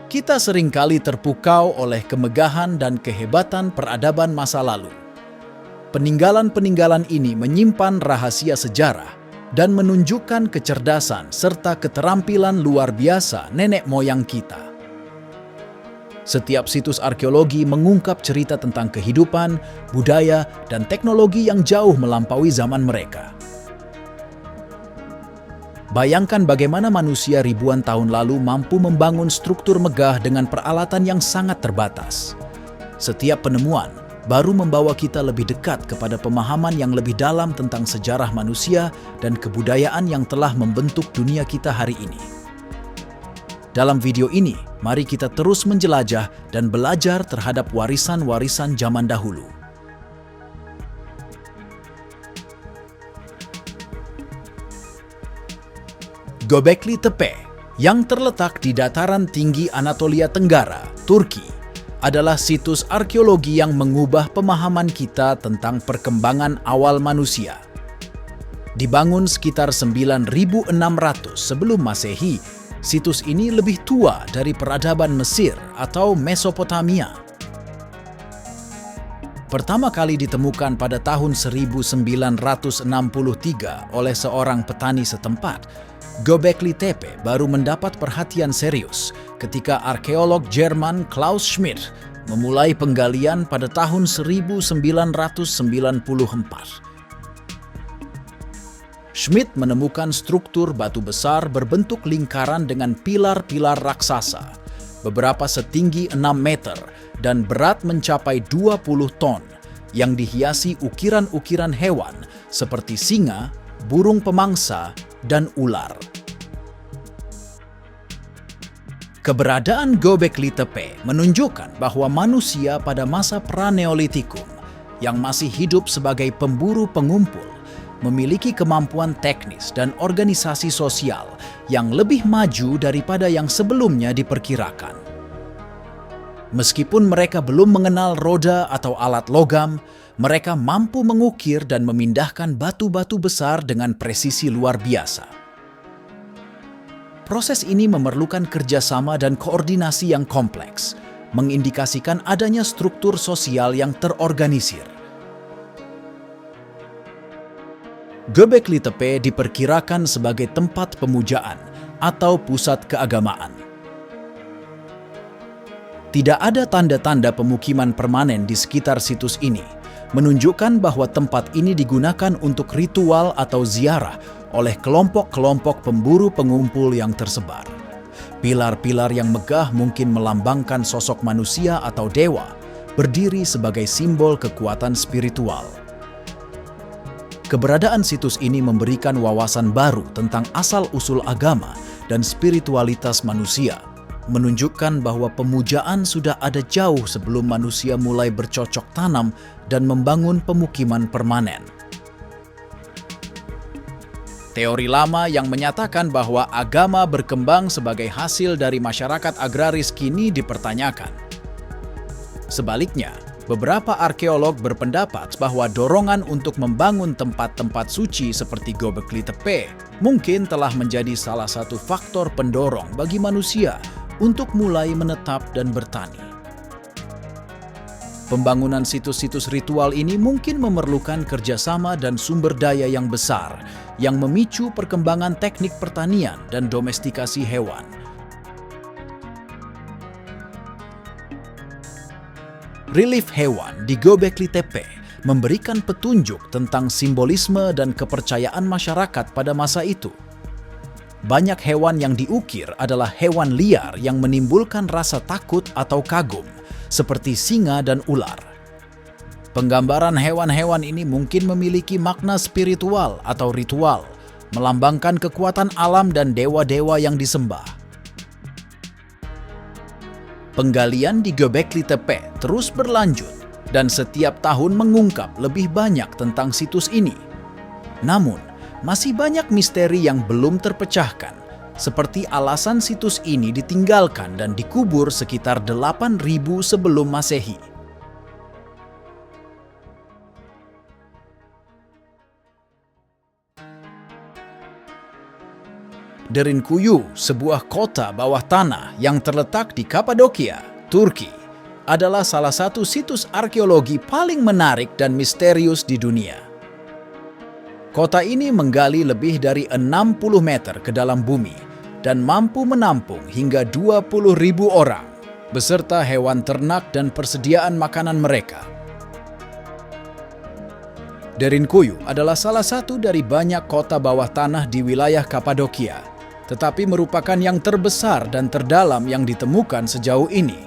Kita seringkali terpukau oleh kemegahan dan kehebatan peradaban masa lalu. Peninggalan-peninggalan ini menyimpan rahasia sejarah dan menunjukkan kecerdasan serta keterampilan luar biasa nenek moyang kita. Setiap situs arkeologi mengungkap cerita tentang kehidupan, budaya, dan teknologi yang jauh melampaui zaman mereka. Bayangkan bagaimana manusia ribuan tahun lalu mampu membangun struktur megah dengan peralatan yang sangat terbatas. Setiap penemuan baru membawa kita lebih dekat kepada pemahaman yang lebih dalam tentang sejarah manusia dan kebudayaan yang telah membentuk dunia kita hari ini. Dalam video ini, mari kita terus menjelajah dan belajar terhadap warisan-warisan zaman dahulu. Göbekli Tepe, yang terletak di dataran tinggi Anatolia Tenggara, Turki, adalah situs arkeologi yang mengubah pemahaman kita tentang perkembangan awal manusia. Dibangun sekitar 9600 sebelum Masehi, situs ini lebih tua dari peradaban Mesir atau Mesopotamia. Pertama kali ditemukan pada tahun 1963 oleh seorang petani setempat, Göbekli Tepe baru mendapat perhatian serius ketika arkeolog Jerman Klaus Schmidt memulai penggalian pada tahun 1994. Schmidt menemukan struktur batu besar berbentuk lingkaran dengan pilar-pilar raksasa, beberapa setinggi 6 meter dan berat mencapai 20 ton, yang dihiasi ukiran-ukiran hewan seperti singa, burung pemangsa, dan ular. Keberadaan Göbekli Tepe menunjukkan bahwa manusia pada masa Praneolitikum yang masih hidup sebagai pemburu pengumpul memiliki kemampuan teknis dan organisasi sosial yang lebih maju daripada yang sebelumnya diperkirakan. Meskipun mereka belum mengenal roda atau alat logam, mereka mampu mengukir dan memindahkan batu-batu besar dengan presisi luar biasa. Proses ini memerlukan kerjasama dan koordinasi yang kompleks, mengindikasikan adanya struktur sosial yang terorganisir. Göbekli Tepe diperkirakan sebagai tempat pemujaan atau pusat keagamaan. Tidak ada tanda-tanda pemukiman permanen di sekitar situs ini, menunjukkan bahwa tempat ini digunakan untuk ritual atau ziarah oleh kelompok-kelompok pemburu pengumpul yang tersebar. Pilar-pilar yang megah mungkin melambangkan sosok manusia atau dewa, berdiri sebagai simbol kekuatan spiritual. Keberadaan situs ini memberikan wawasan baru tentang asal-usul agama dan spiritualitas manusia, menunjukkan bahwa pemujaan sudah ada jauh sebelum manusia mulai bercocok tanam dan membangun pemukiman permanen. Teori lama yang menyatakan bahwa agama berkembang sebagai hasil dari masyarakat agraris kini dipertanyakan. Sebaliknya, beberapa arkeolog berpendapat bahwa dorongan untuk membangun tempat-tempat suci seperti Göbekli Tepe mungkin telah menjadi salah satu faktor pendorong bagi manusia untuk mulai menetap dan bertani. Pembangunan situs-situs ritual ini mungkin memerlukan kerjasama dan sumber daya yang besar, yang memicu perkembangan teknik pertanian dan domestikasi hewan. Relief hewan di Göbekli Tepe memberikan petunjuk tentang simbolisme dan kepercayaan masyarakat pada masa itu. Banyak hewan yang diukir adalah hewan liar yang menimbulkan rasa takut atau kagum, seperti singa dan ular. Penggambaran hewan-hewan ini mungkin memiliki makna spiritual atau ritual, melambangkan kekuatan alam dan dewa-dewa yang disembah. Penggalian di Göbekli Tepe terus berlanjut dan setiap tahun mengungkap lebih banyak tentang situs ini. Namun, masih banyak misteri yang belum terpecahkan, seperti alasan situs ini ditinggalkan dan dikubur sekitar 8.000 sebelum Masehi. Derinkuyu, sebuah kota bawah tanah yang terletak di Kapadokia, Turki, adalah salah satu situs arkeologi paling menarik dan misterius di dunia. Kota ini menggali lebih dari 60 meter ke dalam bumi dan mampu menampung hingga 20.000 orang, beserta hewan ternak dan persediaan makanan mereka. Derinkuyu adalah salah satu dari banyak kota bawah tanah di wilayah Kapadokia, tetapi merupakan yang terbesar dan terdalam yang ditemukan sejauh ini.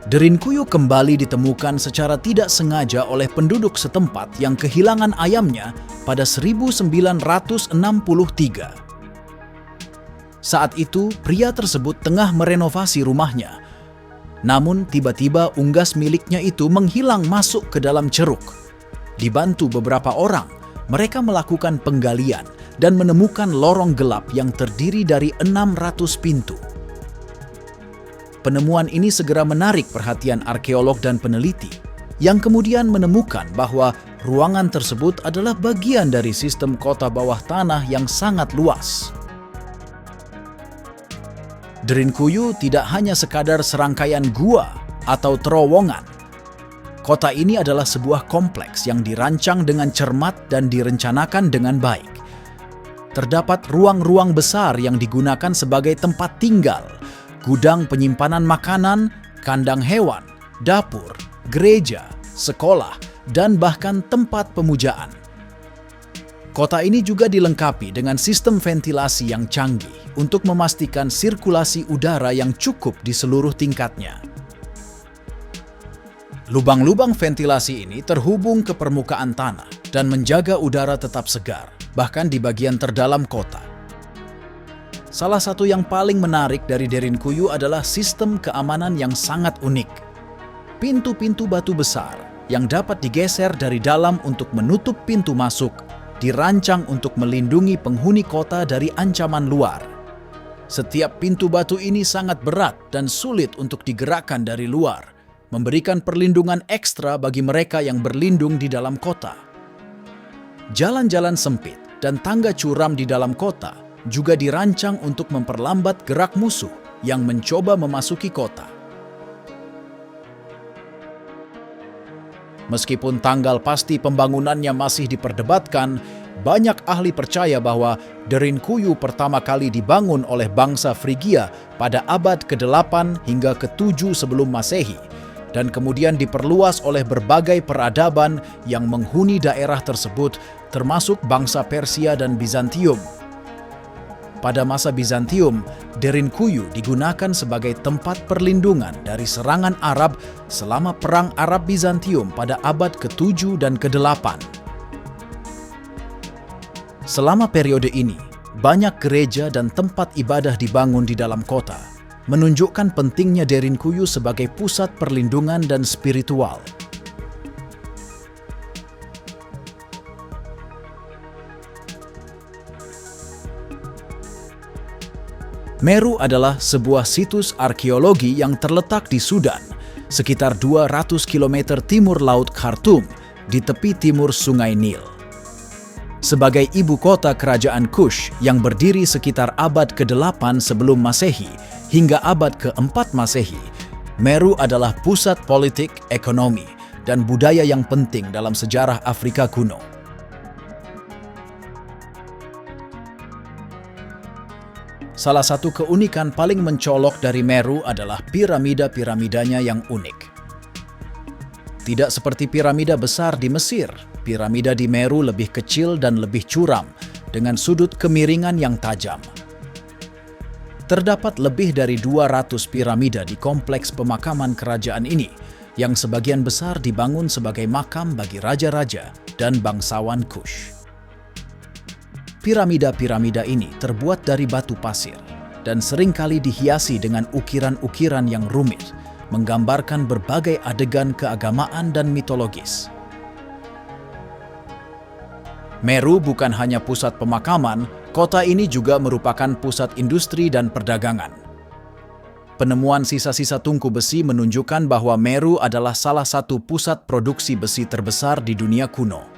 Derinkuyu kembali ditemukan secara tidak sengaja oleh penduduk setempat yang kehilangan ayamnya pada 1963. Saat itu, pria tersebut tengah merenovasi rumahnya. Namun, tiba-tiba unggas miliknya itu menghilang masuk ke dalam ceruk. Dibantu beberapa orang, mereka melakukan penggalian dan menemukan lorong gelap yang terdiri dari 600 pintu. Penemuan ini segera menarik perhatian arkeolog dan peneliti, yang kemudian menemukan bahwa ruangan tersebut adalah bagian dari sistem kota bawah tanah yang sangat luas. Derinkuyu tidak hanya sekadar serangkaian gua atau terowongan. Kota ini adalah sebuah kompleks yang dirancang dengan cermat dan direncanakan dengan baik. Terdapat ruang-ruang besar yang digunakan sebagai tempat tinggal, gudang penyimpanan makanan, kandang hewan, dapur, gereja, sekolah, dan bahkan tempat pemujaan. Kota ini juga dilengkapi dengan sistem ventilasi yang canggih untuk memastikan sirkulasi udara yang cukup di seluruh tingkatnya. Lubang-lubang ventilasi ini terhubung ke permukaan tanah dan menjaga udara tetap segar, bahkan di bagian terdalam kota. Salah satu yang paling menarik dari Derinkuyu adalah sistem keamanan yang sangat unik. Pintu-pintu batu besar yang dapat digeser dari dalam untuk menutup pintu masuk dirancang untuk melindungi penghuni kota dari ancaman luar. Setiap pintu batu ini sangat berat dan sulit untuk digerakkan dari luar, memberikan perlindungan ekstra bagi mereka yang berlindung di dalam kota. Jalan-jalan sempit dan tangga curam di dalam kota juga dirancang untuk memperlambat gerak musuh yang mencoba memasuki kota. Meskipun tanggal pasti pembangunannya masih diperdebatkan, banyak ahli percaya bahwa Derinkuyu pertama kali dibangun oleh bangsa Frigia pada abad ke-8 hingga ke-7 sebelum Masehi, dan kemudian diperluas oleh berbagai peradaban yang menghuni daerah tersebut, termasuk bangsa Persia dan Bizantium. Pada masa Bizantium, Derinkuyu digunakan sebagai tempat perlindungan dari serangan Arab selama Perang Arab-Bizantium pada abad ke-7 dan ke-8. Selama periode ini, banyak gereja dan tempat ibadah dibangun di dalam kota, menunjukkan pentingnya Derinkuyu sebagai pusat perlindungan dan spiritual. Meru adalah sebuah situs arkeologi yang terletak di Sudan, sekitar 200 km timur Laut Khartoum, di tepi timur Sungai Nil. Sebagai ibu kota kerajaan Kush yang berdiri sekitar abad ke-8 sebelum Masehi hingga abad ke-4 Masehi, Meru adalah pusat politik, ekonomi, dan budaya yang penting dalam sejarah Afrika kuno. Salah satu keunikan paling mencolok dari Meru adalah piramida-piramidanya yang unik. Tidak seperti piramida besar di Mesir, piramida di Meru lebih kecil dan lebih curam, dengan sudut kemiringan yang tajam. Terdapat lebih dari 200 piramida di kompleks pemakaman kerajaan ini, yang sebagian besar dibangun sebagai makam bagi raja-raja dan bangsawan Kush. Piramida-piramida ini terbuat dari batu pasir dan seringkali dihiasi dengan ukiran-ukiran yang rumit, menggambarkan berbagai adegan keagamaan dan mitologis. Meru bukan hanya pusat pemakaman, kota ini juga merupakan pusat industri dan perdagangan. Penemuan sisa-sisa tungku besi menunjukkan bahwa Meru adalah salah satu pusat produksi besi terbesar di dunia kuno.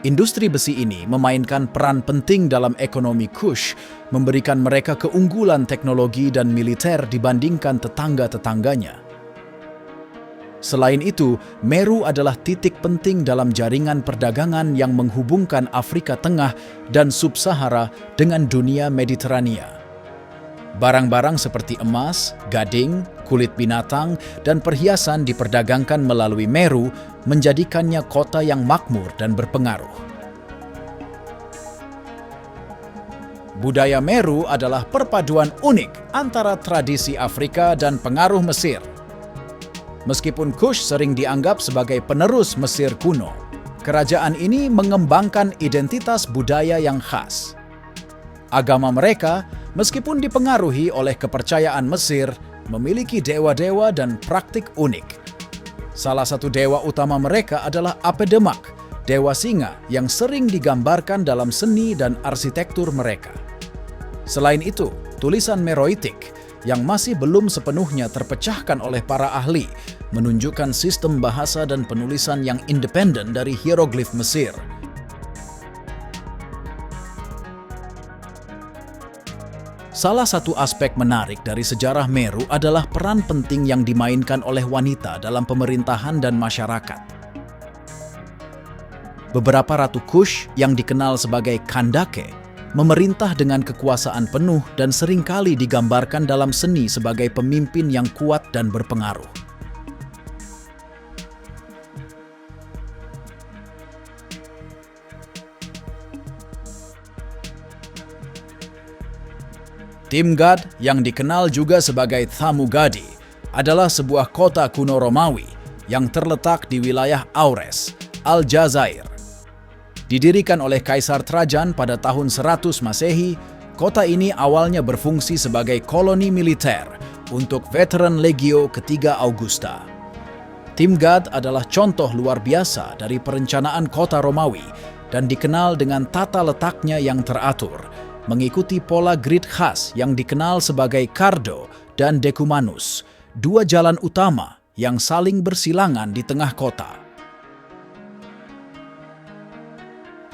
Industri besi ini memainkan peran penting dalam ekonomi Kush, memberikan mereka keunggulan teknologi dan militer dibandingkan tetangga-tetangganya. Selain itu, Meru adalah titik penting dalam jaringan perdagangan yang menghubungkan Afrika Tengah dan Sub-Sahara dengan dunia Mediterania. Barang-barang seperti emas, gading, kulit binatang, dan perhiasan diperdagangkan melalui Meru, menjadikannya kota yang makmur dan berpengaruh. Budaya Meru adalah perpaduan unik antara tradisi Afrika dan pengaruh Mesir. Meskipun Kush sering dianggap sebagai penerus Mesir kuno, kerajaan ini mengembangkan identitas budaya yang khas. Agama mereka, meskipun dipengaruhi oleh kepercayaan Mesir, memiliki dewa-dewa dan praktik unik. Salah satu dewa utama mereka adalah Apedemak, dewa singa yang sering digambarkan dalam seni dan arsitektur mereka. Selain itu, tulisan Meroitik yang masih belum sepenuhnya terpecahkan oleh para ahli menunjukkan sistem bahasa dan penulisan yang independen dari hieroglif Mesir. Salah satu aspek menarik dari sejarah Meru adalah peran penting yang dimainkan oleh wanita dalam pemerintahan dan masyarakat. Beberapa ratu Kush yang dikenal sebagai Kandake memerintah dengan kekuasaan penuh dan seringkali digambarkan dalam seni sebagai pemimpin yang kuat dan berpengaruh. Timgad, yang dikenal juga sebagai Thamugadi, adalah sebuah kota kuno Romawi yang terletak di wilayah Aures, Aljazair. Didirikan oleh Kaisar Trajan pada tahun 100 Masehi, kota ini awalnya berfungsi sebagai koloni militer untuk veteran Legio ketiga Augusta. Timgad adalah contoh luar biasa dari perencanaan kota Romawi dan dikenal dengan tata letaknya yang teratur, mengikuti pola grid khas yang dikenal sebagai Cardo dan Decumanus, dua jalan utama yang saling bersilangan di tengah kota.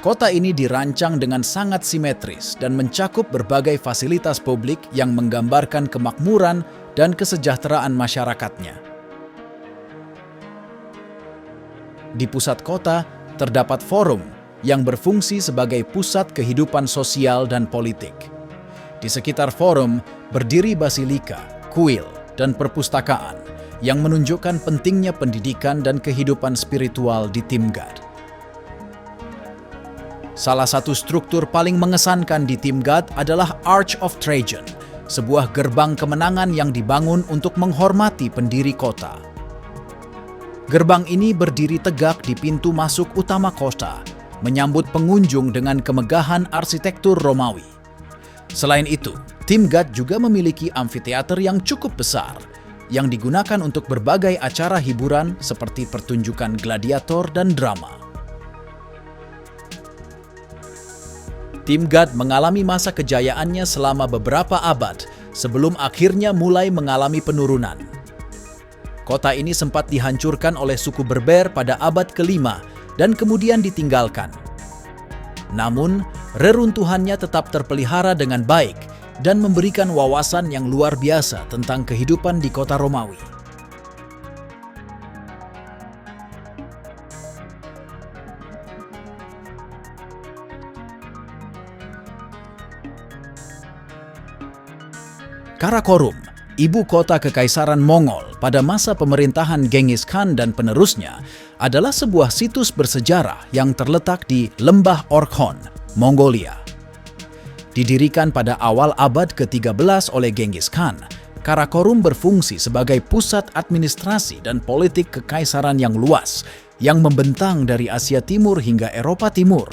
Kota ini dirancang dengan sangat simetris dan mencakup berbagai fasilitas publik yang menggambarkan kemakmuran dan kesejahteraan masyarakatnya. Di pusat kota terdapat forum yang berfungsi sebagai pusat kehidupan sosial dan politik. Di sekitar forum berdiri basilika, kuil, dan perpustakaan yang menunjukkan pentingnya pendidikan dan kehidupan spiritual di Timgad. Salah satu struktur paling mengesankan di Timgad adalah Arch of Trajan, sebuah gerbang kemenangan yang dibangun untuk menghormati pendiri kota. Gerbang ini berdiri tegak di pintu masuk utama kota, menyambut pengunjung dengan kemegahan arsitektur Romawi. Selain itu, Timgad juga memiliki amfiteater yang cukup besar, yang digunakan untuk berbagai acara hiburan seperti pertunjukan gladiator dan drama. Timgad mengalami masa kejayaannya selama beberapa abad sebelum akhirnya mulai mengalami penurunan. Kota ini sempat dihancurkan oleh suku Berber pada abad ke-5 dan kemudian ditinggalkan. Namun, reruntuhannya tetap terpelihara dengan baik dan memberikan wawasan yang luar biasa tentang kehidupan di kota Romawi. Karakorum, ibu kota Kekaisaran Mongol pada masa pemerintahan Genghis Khan dan penerusnya, adalah sebuah situs bersejarah yang terletak di Lembah Orkhon, Mongolia. Didirikan pada awal abad ke-13 oleh Genghis Khan, Karakorum berfungsi sebagai pusat administrasi dan politik kekaisaran yang luas, yang membentang dari Asia Timur hingga Eropa Timur.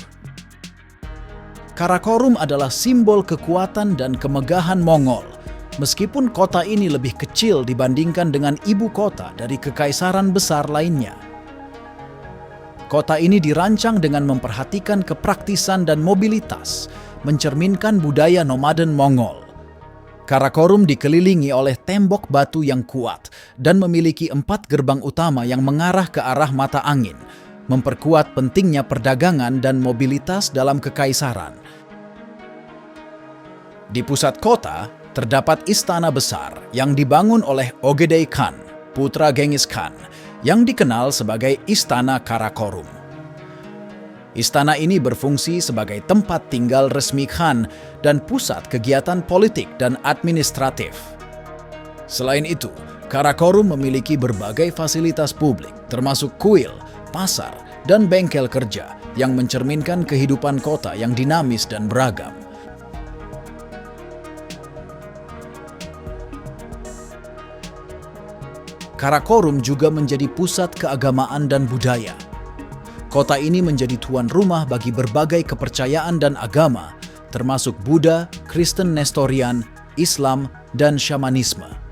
Karakorum adalah simbol kekuatan dan kemegahan Mongol, meskipun kota ini lebih kecil dibandingkan dengan ibu kota dari kekaisaran besar lainnya. Kota ini dirancang dengan memperhatikan kepraktisan dan mobilitas, mencerminkan budaya nomaden Mongol. Karakorum dikelilingi oleh tembok batu yang kuat dan memiliki 4 gerbang utama yang mengarah ke arah mata angin, memperkuat pentingnya perdagangan dan mobilitas dalam kekaisaran. Di pusat kota, terdapat istana besar yang dibangun oleh Ogedei Khan, putra Genghis Khan, yang dikenal sebagai Istana Karakorum. Istana ini berfungsi sebagai tempat tinggal resmi Khan dan pusat kegiatan politik dan administratif. Selain itu, Karakorum memiliki berbagai fasilitas publik, termasuk kuil, pasar, dan bengkel kerja yang mencerminkan kehidupan kota yang dinamis dan beragam. Karakorum juga menjadi pusat keagamaan dan budaya. Kota ini menjadi tuan rumah bagi berbagai kepercayaan dan agama, termasuk Buddha, Kristen Nestorian, Islam, dan Syamanisme.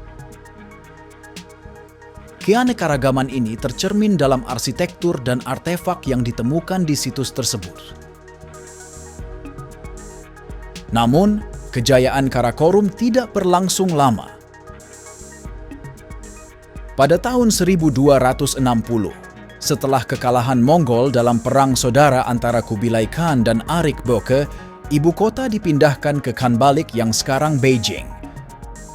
Keanekaragaman ini tercermin dalam arsitektur dan artefak yang ditemukan di situs tersebut. Namun, kejayaan Karakorum tidak berlangsung lama. Pada tahun 1260, setelah kekalahan Mongol dalam perang saudara antara Kubilai Khan dan Arik Böke, ibu kota dipindahkan ke Khanbalik yang sekarang Beijing.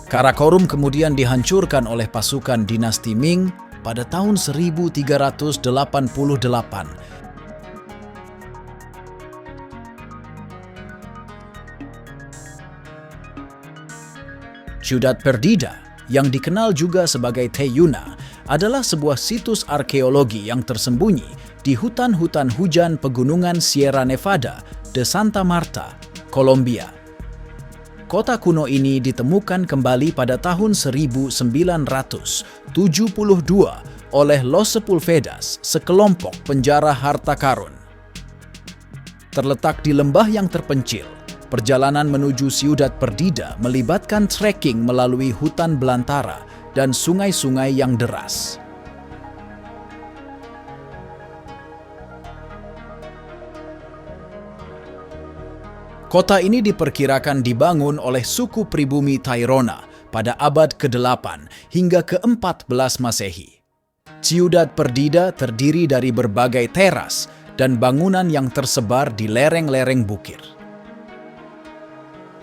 Karakorum kemudian dihancurkan oleh pasukan dinasti Ming pada tahun 1388. Ciudad Perdida, yang dikenal juga sebagai Teyuna, adalah sebuah situs arkeologi yang tersembunyi di hutan-hutan hujan pegunungan Sierra Nevada de Santa Marta, Kolombia. Kota kuno ini ditemukan kembali pada tahun 1972 oleh Los Sepulvedas, sekelompok penjara harta karun. Terletak di lembah yang terpencil, perjalanan menuju Ciudad Perdida melibatkan trekking melalui hutan belantara dan sungai-sungai yang deras. Kota ini diperkirakan dibangun oleh suku pribumi Tairona pada abad ke-8 hingga ke-14 Masehi. Ciudad Perdida terdiri dari berbagai teras dan bangunan yang tersebar di lereng-lereng bukit.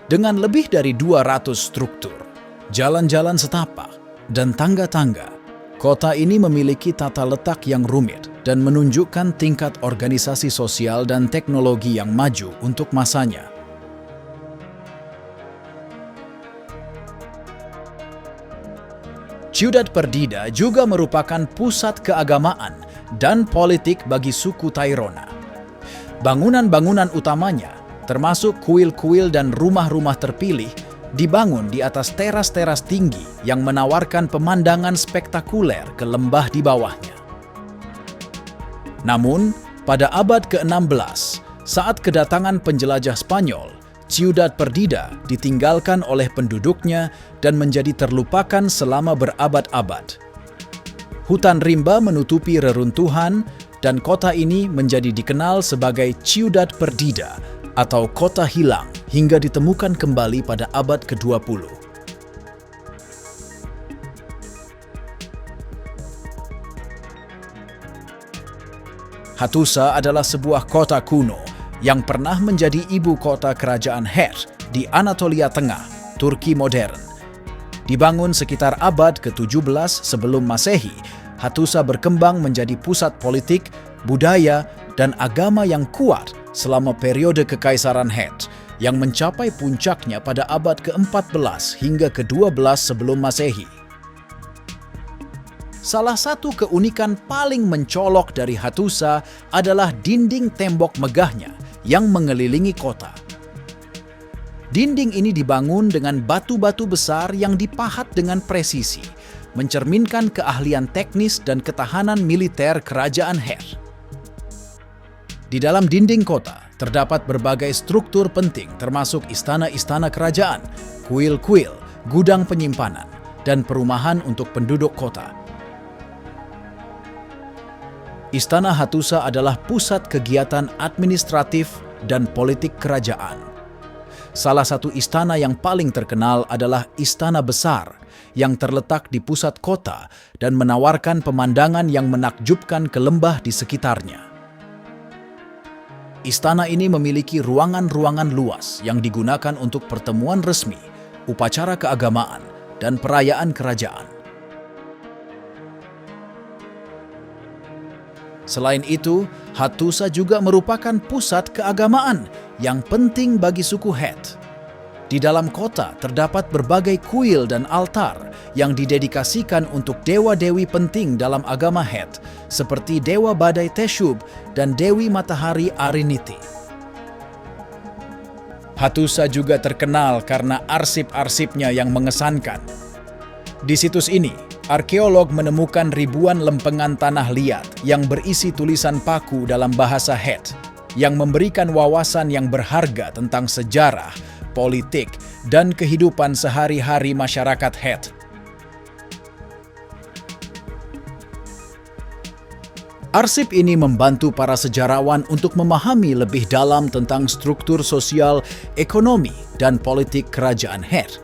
Dengan lebih dari 200 struktur, jalan-jalan setapak, dan tangga-tangga, kota ini memiliki tata letak yang rumit dan menunjukkan tingkat organisasi sosial dan teknologi yang maju untuk masanya. Ciudad Perdida juga merupakan pusat keagamaan dan politik bagi suku Tairona. Bangunan-bangunan utamanya, termasuk kuil-kuil dan rumah-rumah terpilih, dibangun di atas teras-teras tinggi yang menawarkan pemandangan spektakuler ke lembah di bawahnya. Namun, pada abad ke-16, saat kedatangan penjelajah Spanyol, Ciudad Perdida ditinggalkan oleh penduduknya dan menjadi terlupakan selama berabad-abad. Hutan rimba menutupi reruntuhan dan kota ini menjadi dikenal sebagai Ciudad Perdida atau kota hilang hingga ditemukan kembali pada abad ke-20. Hattusa adalah sebuah kota kuno yang pernah menjadi ibu kota kerajaan Het di Anatolia Tengah, Turki modern. Dibangun sekitar abad ke-17 sebelum Masehi, Hattusa berkembang menjadi pusat politik, budaya, dan agama yang kuat selama periode Kekaisaran Het, yang mencapai puncaknya pada abad ke-14 hingga ke-12 sebelum Masehi. Salah satu keunikan paling mencolok dari Hattusa adalah dinding tembok megahnya yang mengelilingi kota. Dinding ini dibangun dengan batu-batu besar yang dipahat dengan presisi, mencerminkan keahlian teknis dan ketahanan militer kerajaan Het. Di dalam dinding kota terdapat berbagai struktur penting termasuk istana-istana kerajaan, kuil-kuil, gudang penyimpanan, dan perumahan untuk penduduk kota. Istana Hattusa adalah pusat kegiatan administratif dan politik kerajaan. Salah satu istana yang paling terkenal adalah Istana Besar yang terletak di pusat kota dan menawarkan pemandangan yang menakjubkan ke lembah di sekitarnya. Istana ini memiliki ruangan-ruangan luas yang digunakan untuk pertemuan resmi, upacara keagamaan, dan perayaan kerajaan. Selain itu, Hattusa juga merupakan pusat keagamaan yang penting bagi suku Het. Di dalam kota terdapat berbagai kuil dan altar yang didedikasikan untuk dewa-dewi penting dalam agama Het, seperti Dewa Badai Teshub dan Dewi Matahari Ariniti. Hattusa juga terkenal karena arsip-arsipnya yang mengesankan. Di situs ini, arkeolog menemukan ribuan lempengan tanah liat yang berisi tulisan paku dalam bahasa Het, yang memberikan wawasan yang berharga tentang sejarah, politik, dan kehidupan sehari-hari masyarakat Het. Arsip ini membantu para sejarawan untuk memahami lebih dalam tentang struktur sosial, ekonomi, dan politik kerajaan Het,